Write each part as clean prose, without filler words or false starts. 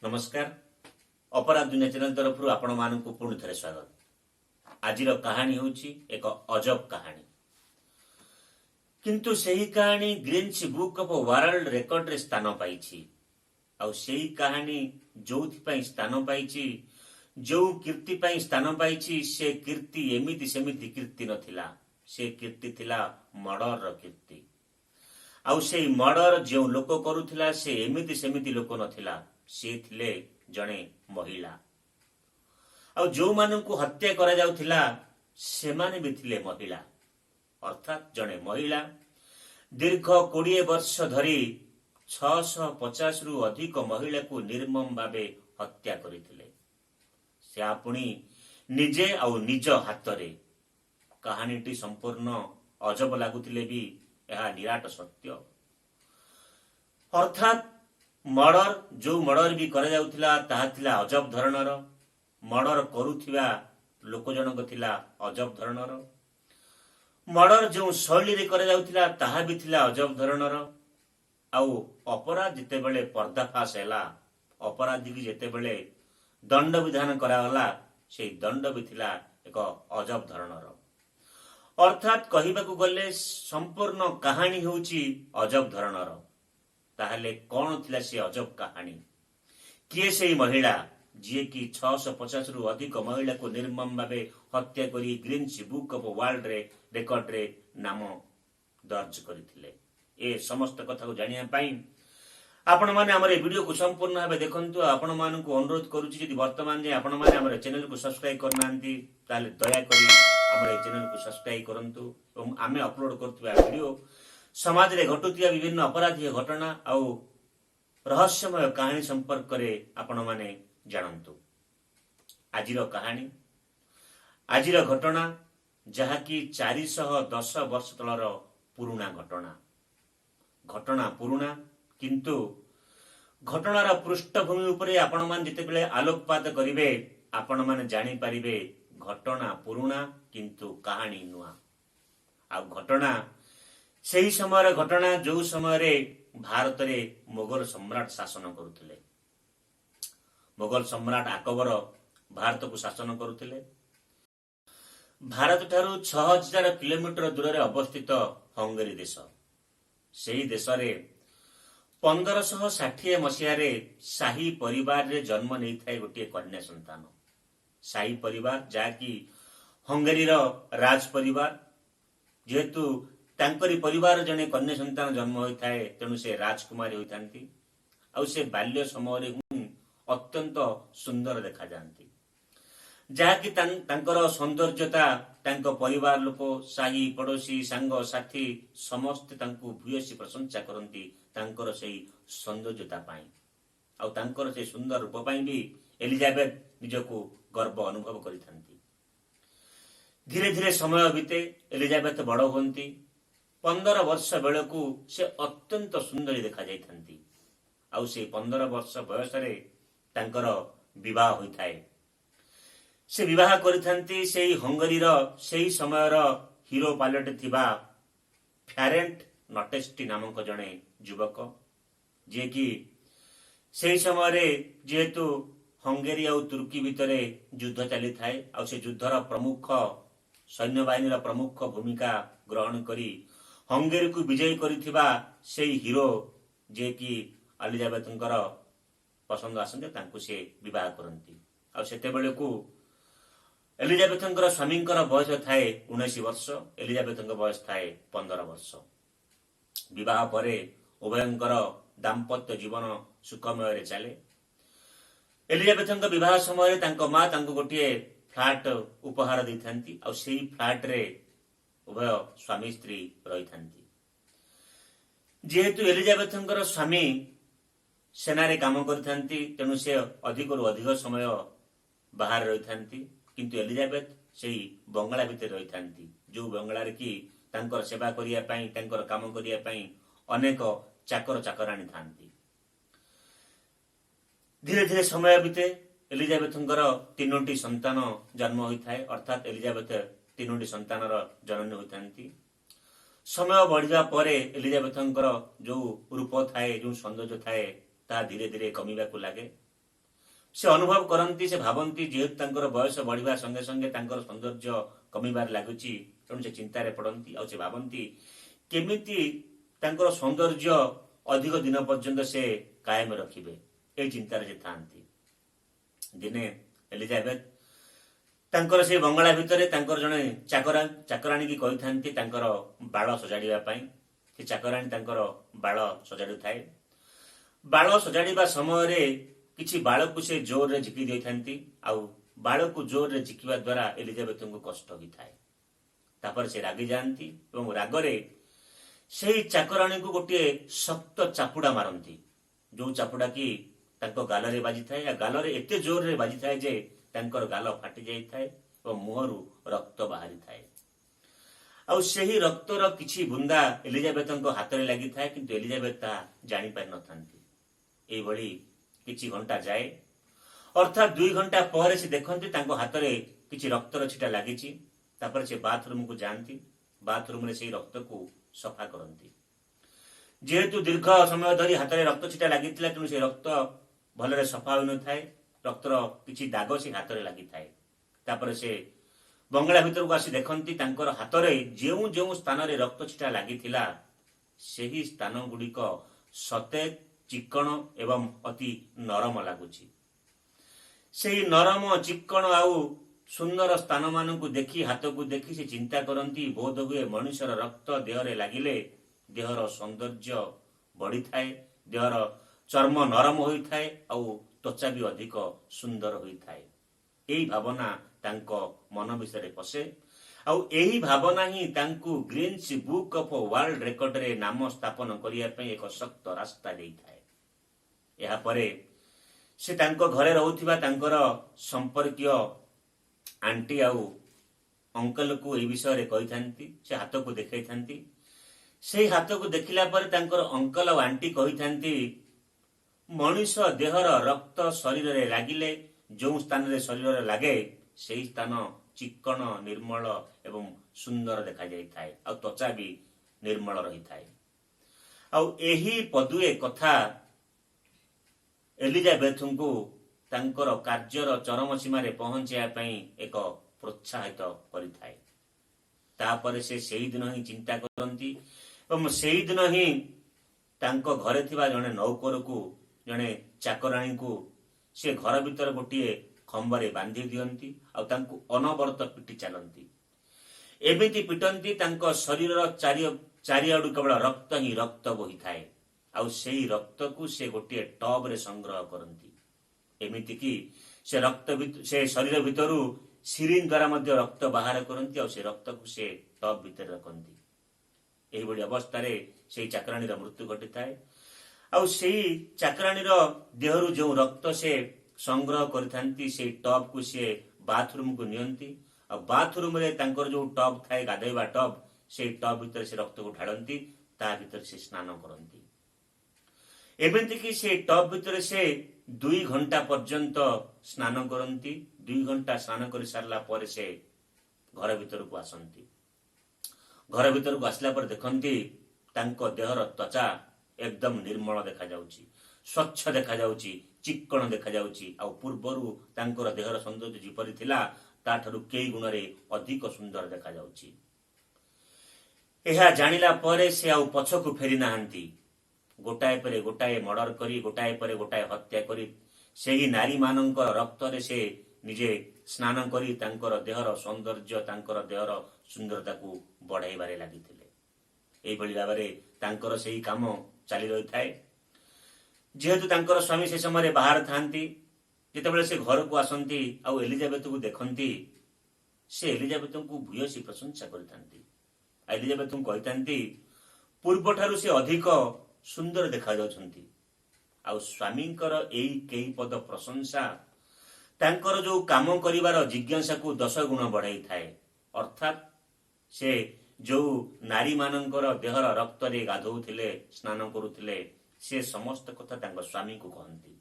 नमस्कार। अपराध दुनिया चैनल तरफ आपण मानक पुणी थे स्वागत। आज कहानी हूँ एक अजब कहानी, किंतु सही कहानी Guinness book of world record रे स्थान पाई। आउ सही कहानी जो स्थान पाई, जो कीर्ति पाई स्थान पाई, से कीर्ति एमिति सेमिति कीर्ति नथिला। से कीर्ति थिला मर्डर रो कीर्ति। आउ से मर्डर जो लोक करुथिला से एमिति सेमिति लोक नथिला। से थिले जणे महिला। आउ जो माननकु हत्या करा जाउथिला से माने भी थिले महिला, अर्थात जणे महिला दीर्घ 20 वर्ष धरी 650 रु अधिक महिला को निर्मम भावे हत्या करिथिले। से आपुनी निजे आउ निज हातरे। कहानीटी संपूर्ण अजब लागुथिले भी यह निराट सत्य। अर्थात मर्डर जो मर्डर भी करा जाउथिला ताहा थिला अजब धरणर। मर्डर करुथिबा लोक जनक थिला अजब धरणर। मर्डर जो शैली रे करा जाउथिला ताहा भी थिला अजब धरणर। आउ अपराध जेते बेले पर्दाफाश हैला, अपराधी की जेते बेले दंड विधान करागला, से दंड भी थिला एक अजब धरणर। अर्थात कहिबाकू गले संपूर्ण कहानी होउची अजब धरणर। ताहले कौन थिला से अजब कहानी? किए से महिला जी की 650 रु अधिक महिला को निर्मम भावे हत्या करी ग्रीन्स बुक ऑफ वर्ल्ड रे रेकॉर्ड रे नाम दर्ज करथिले। ए समस्त कथा को जानिया पाई आपण माने हमर वीडियो को संपूर्ण भावे देखंतु। आपण मान को अनुरोध करूची यदि वर्तमान जे आपण माने हमर चैनल को सब्सक्राइब करनांती ताले दया करी हमर चैनल को सब्सक्राइब करंतु एवं आमे अपलोड करथुवा वीडियो समाज रे घटुतिया विभिन्न अपराधी घटना आउ रहस्यमय कहानी संपर्क करे आपण माने जानंतु। आजिर कहानी, आजिर घटना जहा कि 410 वर्ष तलर पुरुणा घटना। घटना पुरुणा किंतु घटनार पृष्ठभूमि उपरे आपण मान जेते बेले आलोकपात करिवे आपण मान जानि परिबे घटना पुरुणा किंतु कहानी नुआ। आ घटना सही समय घटना जो समय भारत रे मुगल सम्राट शासन करुथिले। मुगल सम्राट अकबर भारत को शासन करुथिले। भारत ठारू 6000 किलोमीटर दूर रे अवस्थित हंगेरी देश, सेही देश रे 1560 मसीह रे शाही परिवार रे जन्म नहीं थाए गोटे कन्या संतान। शाही परिवार जाकि हंगेरी रो राज परिवार, जेहेतु तांकरी परिवार जने कन्या संतान जन्म होता है तेणु से राजकुमारी होती आउ से बाल्य समय अत्यंत सुंदर देखा जाती। जहाँकि तांकर सौंदर्यता तांको परिवार लोक साही पड़ोसी सांग साथी समस्त तांको भूयसी प्रशंसा करती तांकर सेही सौंदर्यता पाई आउ तांकर से सुंदर रूप पाई भी एलिजाबेथ निजको गर्व अनुभव करिथांती। धीरे धीरे समय बीते एलिजाबेथ बड़ होती। 15 वर्ष बेलू से अत्यंत सुंदरी देखा जाती। आउ से 15 वर्ष बयस तांकर विवाह होता है। से विवाह करिथांती सेही हंगेरी सेही समय हीरो पायलट थिबा फेरेंट नटेस्टी नामक जने युवक, जे कि सेही समय जेहेतु हंगेरी आउ तुर्की भितरे युद्ध चली थाए आउ से युद्धर प्रमुख सैन्य बाहिनी प्रमुख भूमिका ग्रहण करी हंगेरी को विजयी करिथिबा सेही हीरो जे कि एलिजाबेथंकर पसंद आसंते तांको से विवाह करंती। आ सेते बेले को एलिजाबेथंकर स्वामींकर बयस थाए 19 वर्ष, एलिजाबेथंकर बयस थाए 15 वर्ष। विवाह परे उभयंकर दाम्पत्य जीवन सुखमय रे चले। एलिजाबेथंकर विवाह समय तांको मां तांको गोटे फ्लैट उपहार दैथांती आ सेही फ्लैट रे उभय स्वामी स्त्री रही थांती। जेहेतु एलिजाबेथंकर स्वामी सेनारे काम करथांती तेणु से अधिक रु अधिक समय बाहर रही थांती, किंतु एलिजाबेथ सेही बंगला भितर रही थांती जो बंगला रे कि तांकर सेवा करिया पई तांकर काम करिया पई अनेक चाकर चाकरानी थांती। धीरे धीरे समय बीते एलिजाबेथंकर 3टी संतान जन्म होइथाए, अर्थात एलिजाबेथ 3टी संतानर जननी होइथांती। समय बढ़िया परे एलिजाबेथंकर जो रूप थाए जो सौंदर्य थाए ता धीरे धीरे कमिबा को लागे से अनुभव करती से भावती जेहेतु बयस बढ़िया संगे संगे सौंदर्य कमिबार लगुच तेणु से चिंतार पड़ती और से भावती केमिति सौंदर्य अधिक दिन पर्यंत से कायम रखिबे ए चिंतार से थांती। दिने एलिजाबेथ तांकर से बंगला भितर जड़े चाकराणी की कही था बाल सजाड़ा से चाकराणी बाल सजाड़ू थाए। बाल सजाड़ा समय किछि बाल को से जोर रे झिकी देइथांती आउ बाल को जोर रे झिकिवा द्वारा एलिजाबेथ को कष्ट होई थाए। तापर से रागी जाती और रागरे से चाकराणी को गोटे शक्त चापुड़ा मारती जो चापुड़ा की गाल रे बाजी थाए गाल रे एते जोर रे बाजी थाए जे तांकर गाल फाटी जाई थाए और मुहरु रक्त बाहरी थाए। आउ सेही रक्तर किछि बुंदा एलिजाबेथ हाथ में लगी थाए किंतु एलिजाबेथ ता जानी पारि नथांती। एई भली किछि घंटा जाए अर्थात 2 घंटा पर से देखते हाथ में किछि रक्तर छिटा लगी से बाथरूम को जाती बाथरूम से रक्त को सफा करती। जेहेतु दीर्घ समय धरी हाथ में रक्त छिटा लगी तेणु से रक्त भलरे सफा हो न थाए रक्तर किछि दाग से हाथ में लगी थाए। तापर से बंगला भीतर को आसी देखती हाथ में जो जो स्थान रे रक्त छिटा लगी से स्थान गुड़िक सतेज चिक्कण एवं अति नरम लगुच। से नरम चिक्कण आउ सुंदर स्थान मान को देखी हाथ को देखी से चिंता करती बोध हुए मनुष्यर रक्त देहरे लगिले देहर सौंदर्य बढ़ी थाए देहर चर्म नरम होता है और त्वचा भी अधिक सुंदर होता है। यही भावना तांको मन विषय पशे आउ यही भावना ही तांको Guinness book of world record रे नाम स्थापन करिया पे एक शक्त रास्ता देइथाए। या परे से तांको घरे रहउथिबा तांकर संपर्कीय आंटी आउ अंकल को ए विषय रे कहि थांती से हाथ को देखै थांती। से हाथ को देखिला पर तांकर अंकल और आंटी कहि थांती मनुष्य देहर रक्त शरीर रे लागिले जो स्थान रे शरीर रे लागे से स्थान चिक्कण निर्मल एवं सुंदर देखा जाय थाए और त्वचा भी निर्मल रही थाए। आउ एही पदुए कथा एलिजाबेथ को तांकर कार्यर चरम सीमा रे पहुंचाया पई एक प्रोत्साहित करिथाए। तापर से सेही दिन ही चिंता करती एवं सेही दिन ही तांको घरे थिबा जने नौकर को जने चाकराणी को से घर भीतर गोटे खंबरे बांधी दियंती और तांको अनवरत पिटी चलती। एमिति पिटंती तांको शरीर चारिआडू केवल रक्त ही रक्त बोही थाए आउ सेही रक्त को से गोटे टब रे संग्रह करती। एमिति की से रक्त से शरीर भितरु सिरिंज द्वारा मध्य रक्त बाहर करती और से रक्त को से टब भीतर रखती। एही बड़ी अवस्था रे से चाकराणी मृत्यु घटी थाए आउ सेही चाकराणी देहरु जो रक्त से संग्रह करथांती से टब को से बाथरूम को नियंती और बाथरूम रे तांकर जो टब थाए गाधैबा टब से टब भीतर से रक्त को ढालती ता भीतर से स्नान करती। एमती कि से टब भीतर से 2 घंटा पर्यंत स्नान करती। 2 घंटा स्नान कर सारला पर से घर भीतर को आसती। घर भीतर को आसला पर देखती तांको देहर त्वचा एकदम निर्मल देखा जाउची स्वच्छ देखा जाउची चिक्कण देखा जाउची आ पूर्वरु तांकर देहर सौंदर्य जिपरि थिला ताठरु केई गुण रे अधिक सुंदर देखा जाउची। एहा जानिला परे से आ पछकु फेरी नाहंती। गोटाए परे गोटाए मर्डर करी गोटाए परे गोटाए हत्या करी सेही नारी मानक रक्त रे से निजे स्नान करी तांकर देहर सौंदर्य तांकर देहर सुंदरता को बढ़ाइबारे लागिथिले। एई भली भाबरे तांकर सेही काम चली रही थाए। जेहेतु तांकर स्वामी से समय बाहर थांती जितेबाला से घर को आसती आउ एलिजाबेथ को देखती से एलिजाबेथ को भूयसी प्रशंसा करथांती। एलिजाबेथ को कहिथांती पूर्व ठारू से अधिक सुंदर देखा जाउछंती। आउ स्वामींकर एई केई पद प्रशंसा तांकर जो काम करिवार जिज्ञासा को 10 गुण बढ़ाई थाए। अर्थात से जो नारी मानकर देहर रक्त रे गाधौथिले स्नान करुथिले से समस्त कथा तांकर स्वामी को कहती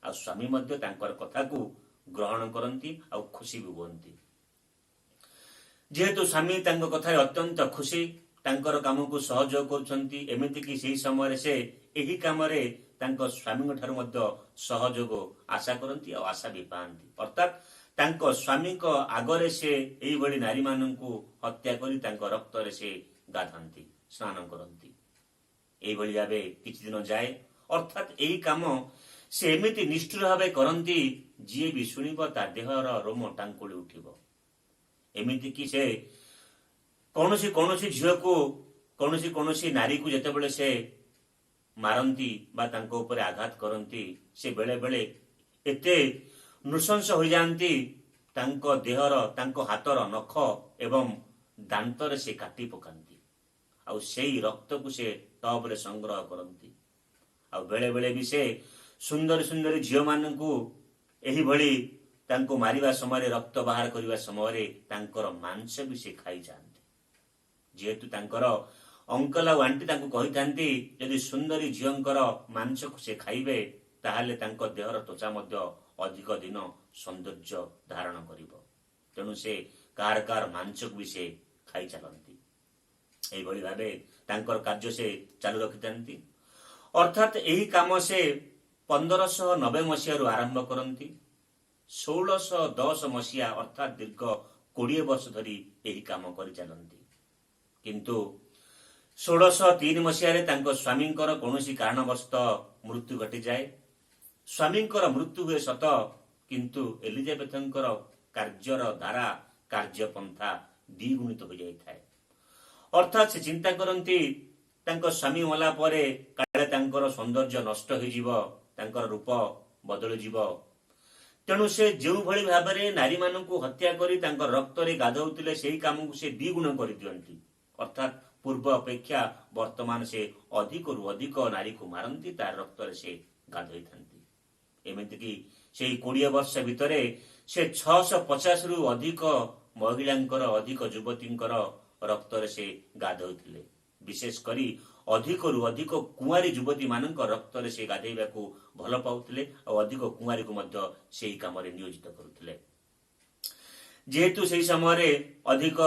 आ स्वामी मध्य तांकर कथा को ग्रहण करती आ खुशी भी हुअंती। जेहेतु स्वामी तांकर कथा अत्यंत खुशी तांकर काम को सहयोग करुछंती एमिति कि सेही समय से एही काम रे ତାଙ୍କ ସ୍ୱାମୀଙ୍କ ଠାରୁ ମଧ୍ୟ ସହଯୋଗ ଆଶା କରନ୍ତି ଆଉ ଆଶା ବି ପାଆନ୍ତି। ଅର୍ଥାତ୍ ତାଙ୍କ ସ୍ୱାମୀଙ୍କ ଆଗରେ ସେ ଏଇଭଳି ନାରୀମାନଙ୍କୁ ହତ୍ୟା କରି ତାଙ୍କ ରକ୍ତରେ ସେ ଗାଧାନ୍ତି, ସ୍ନାନ କରନ୍ତି। ଏଇଭଳି ଭାବେ କିଛି ଦିନ ଯାଏ। ଅର୍ଥାତ୍ ଏହି କାମ ସେ ଏମିତି ନିଷ୍ଠୁର ଭାବେ କରନ୍ତି, ଯିଏ ବି ଶୁଣିବ ତା ଦେହର ରୋମ ଟାଙ୍କୁଳି ଉଠିବ। ଏମିତିକି ସେ କୌଣସି ଝିଅକୁ କୌଣସି ନାରୀକୁ ଯେତେବେଳେ ସେ ମାରନ୍ତି ବା ତାଙ୍କ ଉପରେ ଆଘାତ କରନ୍ତି, ସେ ବେଳେ ବେଳେ ଏତେ ନୃଶଂସ ହୋଇଯାଆନ୍ତି, ତାଙ୍କ ଦେହର ତାଙ୍କ ହାତର ନଖ ଏବଂ ଦାନ୍ତରେ ସେ କାଟି ପକାନ୍ତି। ଆଉ ସେଇ ରକ୍ତକୁ ସେ ଟବରେ ସଂଗ୍ରହ କରନ୍ତି। ଆଉ ବେଳେ ବେଳେ ବି ସେ ସୁନ୍ଦରୀ ଝିଅମାନଙ୍କୁ ଏହିଭଳି ତାଙ୍କୁ ମାରିବା ସମୟରେ, ରକ୍ତ ବାହାର କରିବା ସମୟରେ ତାଙ୍କର ମାଂସ ବି ସେ ଖାଇଯାଆନ୍ତି। ଯେହେତୁ ତାଙ୍କର ଅଙ୍କଲ ଆଉ ଆଣ୍ଟି ତାଙ୍କୁ କହିଥାନ୍ତି, ଯଦି ସୁନ୍ଦରୀ ଝିଅଙ୍କର ମାଂସକୁ ସେ ଖାଇବେ ତାହେଲେ ତାଙ୍କ ଦେହର ତ୍ୱଚା ମଧ୍ୟ ଅଧିକ ଦିନ ସୌନ୍ଦର୍ଯ୍ୟ ଧାରଣ କରିବ। ତେଣୁ ସେ କାହାର ମାଂସକୁ ବି ସେ ଖାଇ ଚାଲନ୍ତି। ଏଇଭଳି ଭାବେ ତାଙ୍କର କାର୍ଯ୍ୟ ସେ ଚାଲୁ ରଖିଥାନ୍ତି। ଅର୍ଥାତ୍ ଏହି କାମ ସେ 1590 ମସିହାରୁ ଆରମ୍ଭ କରନ୍ତି। 1610 ମସିହା ଅର୍ଥାତ୍ ଦୀର୍ଘ 20 ବର୍ଷ ଧରି ଏହି କାମ କରିଚାଲନ୍ତି। କିନ୍ତୁ 1603 ମସିହାରେ ତାଙ୍କ ସ୍ୱାମୀଙ୍କର କୌଣସି କାରଣବଶତଃ ମୃତ୍ୟୁ ଘଟିଯାଏ। ସ୍ୱାମୀଙ୍କର ମୃତ୍ୟୁ ହୁଏ ସତ, କିନ୍ତୁ ଏଲିଜାବେଥଙ୍କର କାର୍ଯ୍ୟର ଧାରା, କାର୍ଯ୍ୟପନ୍ଥା ଦ୍ୱିଗୁଣିତ ହୋଇଯାଇଥାଏ। ଅର୍ଥାତ୍ ସେ ଚିନ୍ତା କରନ୍ତି, ତାଙ୍କ ସ୍ୱାମୀ ମଲା ପରେ କାଳେ ତାଙ୍କର ସୌନ୍ଦର୍ଯ୍ୟ ନଷ୍ଟ ହୋଇଯିବ, ତାଙ୍କର ରୂପ ବଦଳିଯିବ। ତେଣୁ ସେ ଯେଉଁଭଳି ଭାବରେ ନାରୀମାନଙ୍କୁ ହତ୍ୟା କରି ତାଙ୍କ ରକ୍ତରେ ଗାଧୋଉଥିଲେ, ସେହି କାମକୁ ସେ ଦ୍ୱିଗୁଣ କରିଦିଅନ୍ତି। ଅର୍ଥାତ୍ ପୂର୍ବ ଅପେକ୍ଷା ବର୍ତ୍ତମାନ ସେ ଅଧିକରୁ ଅଧିକ ନାରୀକୁ ମାରନ୍ତି, ତାର ରକ୍ତରେ ସେ ଗାଧୋଇଥାନ୍ତି। ଏମିତିକି ସେଇ 20 ବର୍ଷ ଭିତରେ ସେ 650ରୁ ଅଧିକ ମହିଳାଙ୍କର, ଅଧିକ ଯୁବତୀଙ୍କର ରକ୍ତରେ ସେ ଗାଧୋଇଥିଲେ। ବିଶେଷ କରି ଅଧିକରୁ ଅଧିକ କୁଆଁରୀ ଯୁବତୀମାନଙ୍କ ରକ୍ତରେ ସେ ଗାଧୋଇବାକୁ ଭଲ ପାଉଥିଲେ ଆଉ ଅଧିକ କୁଆଁରୀକୁ ମଧ୍ୟ ସେହି କାମରେ ନିୟୋଜିତ କରୁଥିଲେ। ଯେହେତୁ ସେହି ସମୟରେ ଅଧିକ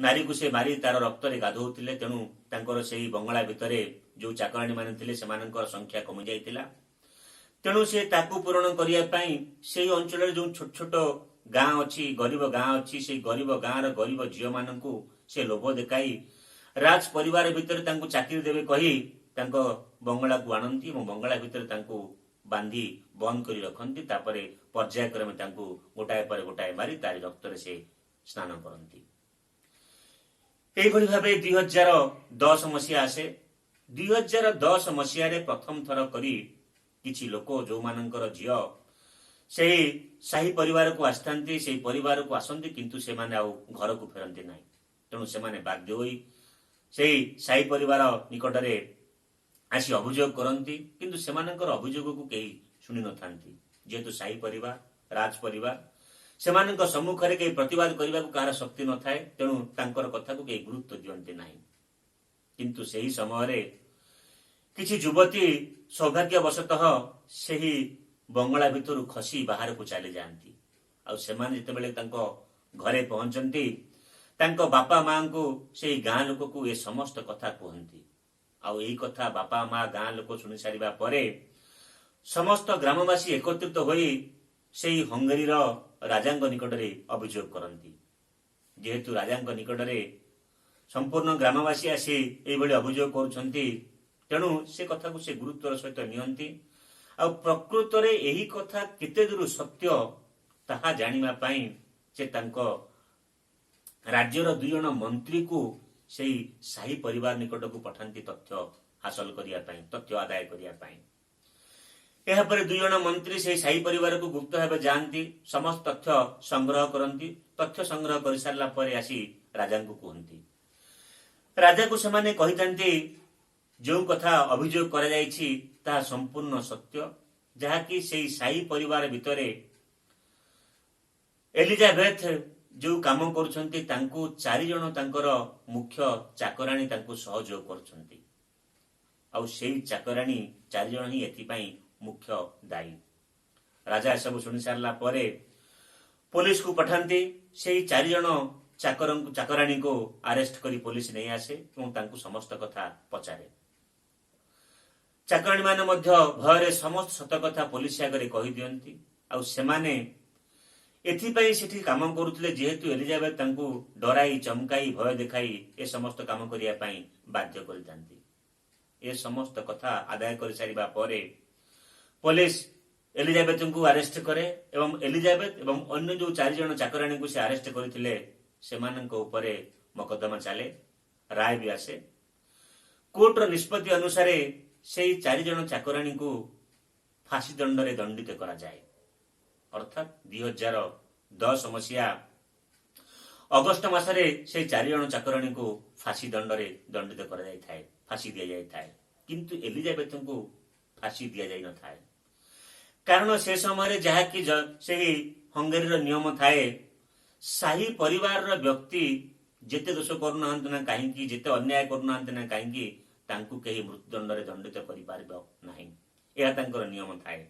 ନାରୀକୁ ସେ ମାରି ତାର ରକ୍ତରେ ଗାଧୋଉଥିଲେ, ତେଣୁ ତାଙ୍କର ସେହି ବଙ୍ଗଳା ଭିତରେ ଯେଉଁ ଚାକରାଣୀମାନେ ଥିଲେ ସେମାନଙ୍କର ସଂଖ୍ୟା କମି ଯାଇଥିଲା। ତେଣୁ ସେ ତାକୁ ପୂରଣ କରିବା ପାଇଁ ସେହି ଅଞ୍ଚଳରେ ଯେଉଁ ଛୋଟ ଛୋଟ ଗାଁ ଅଛି, ଗରିବ ଗାଁ ଅଛି, ସେହି ଗରିବ ଗାଁର ଗରିବ ଝିଅମାନଙ୍କୁ ସେ ଲୋଭ ଦେଖାଇ ରାଜ ପରିବାର ଭିତରେ ତାଙ୍କୁ ଚାକିରି ଦେବେ କହି ତାଙ୍କ ବଙ୍ଗଳାକୁ ଆଣନ୍ତି ଏବଂ ବଙ୍ଗଳା ଭିତରେ ତାଙ୍କୁ ବାନ୍ଧି ବନ୍ଦ କରି ରଖନ୍ତି। ତାପରେ ପର୍ଯ୍ୟାୟକ୍ରମେ ତାଙ୍କୁ ଗୋଟାଏ ପରେ ଗୋଟାଏ ମାରି ତାରି ରକ୍ତରେ ସେ ସ୍ନାନ କରନ୍ତି। ଏଇଭଳି ଭାବେ 2010 ମସିହା ଆସେ। 2010 ମସିହାରେ ପ୍ରଥମ ଥର କରି କିଛି ଲୋକ, ଯେଉଁମାନଙ୍କର ଝିଅ ସେହି ସାହି ପରିବାରକୁ ଆସିଥାନ୍ତି, ସେହି ପରିବାରକୁ ଆସନ୍ତି, କିନ୍ତୁ ସେମାନେ ଆଉ ଘରକୁ ଫେରନ୍ତି ନାହିଁ। ତେଣୁ ସେମାନେ ବାଧ୍ୟ ହୋଇ ସେହି ସାହି ପରିବାର ନିକଟରେ ଆସି ଅଭିଯୋଗ କରନ୍ତି, କିନ୍ତୁ ସେମାନଙ୍କର ଅଭିଯୋଗକୁ କେହି ଶୁଣି ନଥାନ୍ତି। ଯେହେତୁ ସାହି ପରିବାର, ରାଜ ପରିବାର, ସେମାନଙ୍କ ସମ୍ମୁଖରେ କେହି ପ୍ରତିବାଦ କରିବାକୁ କାହାର ଶକ୍ତି ନଥାଏ, ତେଣୁ ତାଙ୍କର କଥାକୁ କେହି ଗୁରୁତ୍ୱ ଦିଅନ୍ତି ନାହିଁ। କିନ୍ତୁ ସେହି ସମୟରେ କିଛି ଯୁବତୀ ସୌଭାଗ୍ୟବଶତଃ ସେହି ବଙ୍ଗଳା ଭିତରୁ ଖସି ବାହାରକୁ ଚାଲିଯାଆନ୍ତି। ଆଉ ସେମାନେ ଯେତେବେଳେ ତାଙ୍କ ଘରେ ପହଞ୍ଚନ୍ତି, ତାଙ୍କ ବାପା ମାଙ୍କୁ, ସେହି ଗାଁ ଲୋକକୁ ଏ ସମସ୍ତ କଥା କୁହନ୍ତି। ଆଉ ଏହି କଥା ବାପା ମା, ଗାଁ ଲୋକ ଶୁଣି ସାରିବା ପରେ ସମସ୍ତ ଗ୍ରାମବାସୀ ଏକତ୍ରିତ ହୋଇ ସେହି ହଙ୍ଗେରୀର ରାଜାଙ୍କ ନିକଟରେ ଅଭିଯୋଗ କରନ୍ତି। ଯେହେତୁ ରାଜାଙ୍କ ନିକଟରେ ସମ୍ପୂର୍ଣ୍ଣ ଗ୍ରାମବାସୀ ଆସି ଏଇଭଳି ଅଭିଯୋଗ କରୁଛନ୍ତି, ତେଣୁ ସେ କଥାକୁ ସେ ଗୁରୁତ୍ୱର ସହିତ ନିଅନ୍ତି। ଆଉ ପ୍ରକୃତରେ ଏହି କଥା କେତେ ଦୂର ସତ୍ୟ ତାହା ଜାଣିବା ପାଇଁ ସେ ତାଙ୍କ ରାଜ୍ୟର 2 ଜଣ ମନ୍ତ୍ରୀକୁ ସେହି ସାହି ପରିବାର ନିକଟକୁ ପଠାନ୍ତି ତଥ୍ୟ ହାସଲ କରିବା ପାଇଁ, ତଥ୍ୟ ଆଦାୟ କରିବା ପାଇଁ। ଏହାପରେ 2 ଜଣ ମନ୍ତ୍ରୀ ସେହି ସାହି ପରିବାରକୁ ଗୁପ୍ତ ଭାବେ ଯାଆନ୍ତି, ସମସ୍ତ ତଥ୍ୟ ସଂଗ୍ରହ କରନ୍ତି। ତଥ୍ୟ ସଂଗ୍ରହ କରିସାରିଲା ପରେ ଆସି ରାଜାଙ୍କୁ କୁହନ୍ତି। ରାଜାକୁ ସେମାନେ କହିଥାନ୍ତି, ଯେଉଁ କଥା ଅଭିଯୋଗ କରାଯାଇଛି ତାହା ସମ୍ପୂର୍ଣ୍ଣ ସତ୍ୟ, ଯାହାକି ସେହି ସାହି ପରିବାର ଭିତରେ ଏଲିଜାବେଥ ଯେଉଁ କାମ କରୁଛନ୍ତି, ତାଙ୍କୁ 4 ଜଣ ତାଙ୍କର ମୁଖ୍ୟ ଚାକରାଣୀ ତାଙ୍କୁ ସହଯୋଗ କରୁଛନ୍ତି। ଆଉ ସେହି ଚାକରାଣୀ 4 ଜଣ ହିଁ ଏଥିପାଇଁ ମୁଖ୍ୟ ଦାୟୀ। ରାଜା ଏସବୁ ଶୁଣି ସାରିଲା ପରେ ପୋଲିସକୁ ପଠାନ୍ତି। ସେହି 4 ଜଣ ଚାକରାଣୀ ମାନେ ମଧ୍ୟ ଭୟରେ ସମସ୍ତ ସତ କଥା ପୋଲିସ ଆଗରେ କହିଦିଅନ୍ତି। ଆଉ ସେମାନେ ଏଥିପାଇଁ ସେଠି କାମ କରୁଥିଲେ ଯେହେତୁ ଏଲିଜାବେଥ ତାଙ୍କୁ ଡରାଇ ଚମକାଇ ଭୟ ଦେଖାଇ ଏ ସମସ୍ତ କାମ କରିବା ପାଇଁ ବାଧ୍ୟ କରିଥାନ୍ତି। ଏ ସମସ୍ତ କଥା ଆଦାୟ କରିସାରିବା ପରେ ପୋଲିସ ଏଲିଜାବେଥଙ୍କୁ ଆରେଷ୍ଟ କରେ ଏବଂ ଏଲିଜାବେଥ ଏବଂ ଅନ୍ୟ ଯେଉଁ 4 ଜଣ ଚାକରାଣୀଙ୍କୁ ସେ ଆରେଷ୍ଟ କରିଥିଲେ ସେମାନଙ୍କ ଉପରେ ମକଦ୍ଦମା ଚାଲେ, ରାୟ ବି ଆସେ। କୋର୍ଟର ନିଷ୍ପତ୍ତି ଅନୁସାରେ ସେହି 4 ଜଣ ଚାକରାଣୀଙ୍କୁ ଫାଶୀ ଦଣ୍ଡରେ ଦଣ୍ଡିତ କରାଯାଏ। ଅର୍ଥାତ୍ 2010 ମସିହା ଅଗଷ୍ଟ ମାସରେ ସେହି 4 ଜଣ ଚାକରାଣୀଙ୍କୁ ଫାଶୀ ଦଣ୍ଡରେ ଦଣ୍ଡିତ କରାଯାଇଥାଏ, ଫାଶୀ ଦିଆଯାଇଥାଏ। କିନ୍ତୁ ଏଲିଜାବେଥଙ୍କୁ ଫାଶୀ ଦିଆଯାଇନଥାଏ। କାରଣ ସେ ସମୟରେ ଯାହାକି ସେହି ହଙ୍ଗେରୀର ନିୟମ ଥାଏ, ସାହି ପରିବାରର ବ୍ୟକ୍ତି ଯେତେ ଦୋଷ କରୁନାହାନ୍ତି ନା କାହିଁକି, ଯେତେ ଅନ୍ୟାୟ କରୁନାହାନ୍ତି ନା କାହିଁକି, ତାଙ୍କୁ କେହି ମୃତ୍ୟୁଦଣ୍ଡରେ ଦଣ୍ଡିତ କରିପାରିବ ନାହିଁ। ଏହା ତାଙ୍କର ନିୟମ ଥାଏ।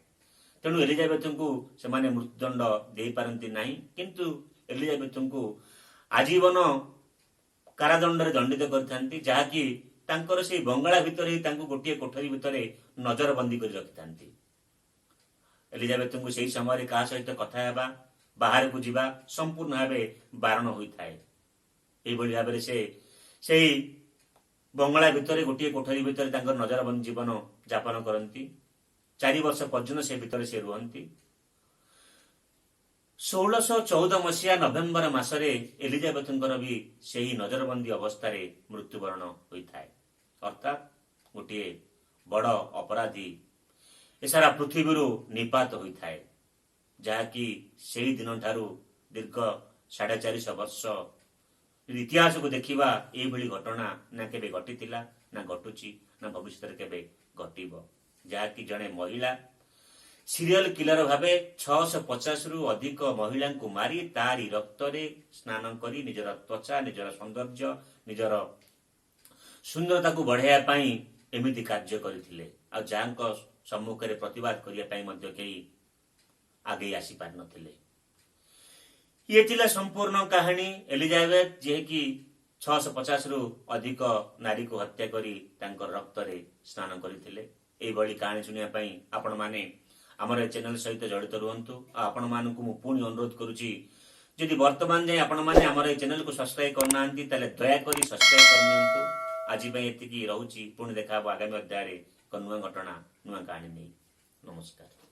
ତେଣୁ ଏଲିଜାବେଥଙ୍କୁ ସେମାନେ ମୃତ୍ୟୁଦଣ୍ଡ ଦେଇପାରନ୍ତି ନାହିଁ। କିନ୍ତୁ ଏଲିଜାବେଥଙ୍କୁ ଆଜୀବନ କାରାଦଣ୍ଡରେ ଦଣ୍ଡିତ କରିଥାନ୍ତି, ଯାହାକି ତାଙ୍କର ସେହି ବଙ୍ଗଳା ଭିତରେ ତାଙ୍କୁ ଗୋଟିଏ କୋଠରୀ ଭିତରେ ନଜରବନ୍ଦୀ କରି ରଖିଥାନ୍ତି। ଏଲିଜାବେଥଙ୍କୁ ସେହି ସମୟରେ କାହା ସହିତ କଥା ହେବା, ବାହାରକୁ ଯିବା ସମ୍ପୂର୍ଣ୍ଣ ଭାବେ ବାରଣ ହୋଇଥାଏ। ଏହିଭଳି ଭାବରେ ସେ ସେହି ବଙ୍ଗଳା ଭିତରେ ଗୋଟିଏ କୋଠରୀ ଭିତରେ ତାଙ୍କର ନଜରବନ୍ଦୀ ଜୀବନ ଯାପନ କରନ୍ତି। 4 ବର୍ଷ ପର୍ଯ୍ୟନ୍ତ ସେ ଭିତରେ ସେ ରୁହନ୍ତି। 1614 ମସିହା ନଭେମ୍ବର ମାସରେ ଏଲିଜାବେଥଙ୍କର ବି ସେହି ନଜରବନ୍ଦୀ ଅବସ୍ଥାରେ ମୃତ୍ୟୁବରଣ ହୋଇଥାଏ। ଅର୍ଥାତ୍ ଗୋଟିଏ ବଡ଼ ଅପରାଧୀ ଏ ସାରା ପୃଥିବୀରୁ ନିପାତ ହୋଇଥାଏ, ଯାହାକି ସେହି ଦିନଠାରୁ ଦୀର୍ଘ 450 ବର୍ଷ ଇତିହାସକୁ ଦେଖିବା ଏଇଭଳି ଘଟଣା ନା କେବେ ଘଟିଥିଲା, ନା ଘଟୁଛି, ନା ଭବିଷ୍ୟତରେ କେବେ ଘଟିବ। ଯାହାକି ଜଣେ ମହିଳା ସିରିଏଲ କିଲର ଭାବେ 650ରୁ ଅଧିକ ମହିଳାଙ୍କୁ ମାରି ତାରି ରକ୍ତରେ ସ୍ନାନ କରି ନିଜର ତ୍ୱଚା, ନିଜର ସୌନ୍ଦର୍ଯ୍ୟ, ନିଜର ସୁନ୍ଦରତାକୁ ବଢ଼ାଇବା ପାଇଁ ଏମିତି କାର୍ଯ୍ୟ କରିଥିଲେ। ଆଉ ଯାହାଙ୍କ ସମ୍ମୁଖରେ ପ୍ରତିବାଦ କରିବା ପାଇଁ ମଧ୍ୟ କେହି ଆଗେଇ ଆସିପାରିନଥିଲେ। ଇଏ ଥିଲା ସମ୍ପୂର୍ଣ୍ଣ କାହାଣୀ। ଏଲିଜାବେଥ ଯିଏକି 650ରୁ ଅଧିକ ନାରୀକୁ ହତ୍ୟା କରି ତାଙ୍କର ରକ୍ତରେ ସ୍ନାନ କରିଥିଲେ। ଏଇଭଳି କାହାଣୀ ଶୁଣିବା ପାଇଁ ଆପଣମାନେ ଆମର ଏ ଚ୍ୟାନେଲ ସହିତ ଜଡ଼ିତ ରୁହନ୍ତୁ। ଆଉ ଆପଣମାନଙ୍କୁ ମୁଁ ପୁଣି ଅନୁରୋଧ କରୁଛି, ଯଦି ବର୍ତ୍ତମାନ ଯାଏଁ ଆପଣମାନେ ଆମର ଏ ଚ୍ୟାନେଲକୁ ସବସ୍କ୍ରାଇବ କରିନାହାନ୍ତି ତାହେଲେ ଦୟାକରି ସବସ୍କ୍ରାଇବ କରିନିଅନ୍ତୁ। ଆଜି ପାଇଁ ଏତିକି ରହୁଛି। ପୁଣି ଦେଖା ହେବ ଆଗାମୀ ଅଧ୍ୟାୟରେ ଏକ ନୂଆ ଘଟଣା, ନୂଆ କାହାଣୀ ନେଇ। ନମସ୍କାର।